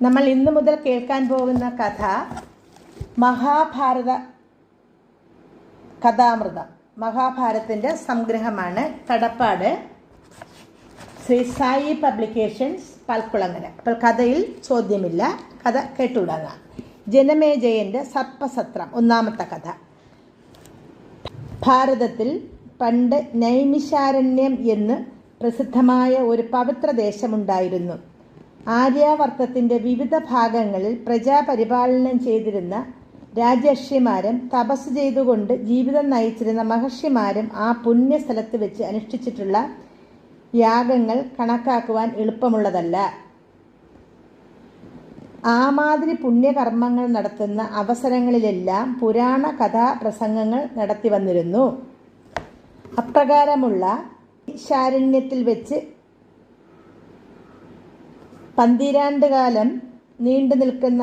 നമ്മൾ ഇന്നു മുതൽ കേൾക്കാൻ പോകുന്ന കഥ മഹാഭാരത കഥാമൃതം. മഹാഭാരതത്തിൻ്റെ സംഗ്രഹമാണ്. കടപ്പാട് ശ്രീ സായി പബ്ലിക്കേഷൻസ്, പൽക്കുളങ്ങര. അപ്പോൾ കഥയിൽ ചോദ്യമില്ല, കഥ കേട്ടുടങ്ങാം. ജനമേജയൻ്റെ സർപ്പസത്രം. ഒന്നാമത്തെ കഥ. ഭാരതത്തിൽ പണ്ട് നൈമിഷാരണ്യം എന്ന് പ്രസിദ്ധമായ ഒരു പവിത്ര ദേശമുണ്ടായിരുന്നു. ആര്യാവർത്തത്തിൻ്റെ വിവിധ ഭാഗങ്ങളിൽ പ്രജാപരിപാലനം ചെയ്തിരുന്ന രാജർഷിമാരും തപസ് ചെയ്തുകൊണ്ട് ജീവിതം നയിച്ചിരുന്ന മഹർഷിമാരും ആ പുണ്യസ്ഥലത്ത് വെച്ച് അനുഷ്ഠിച്ചിട്ടുള്ള യാഗങ്ങൾ കണക്കാക്കുവാൻ എളുപ്പമുള്ളതല്ല. ആ മാതിരി പുണ്യകർമ്മങ്ങൾ നടത്തുന്ന അവസരങ്ങളിലെല്ലാം പുരാണ കഥാപ്രസംഗങ്ങൾ നടത്തി വന്നിരുന്നു. അപ്രകാരമുള്ള ശാരണ്യത്തിൽ വെച്ച് 12 കാലം നീണ്ടു നിൽക്കുന്ന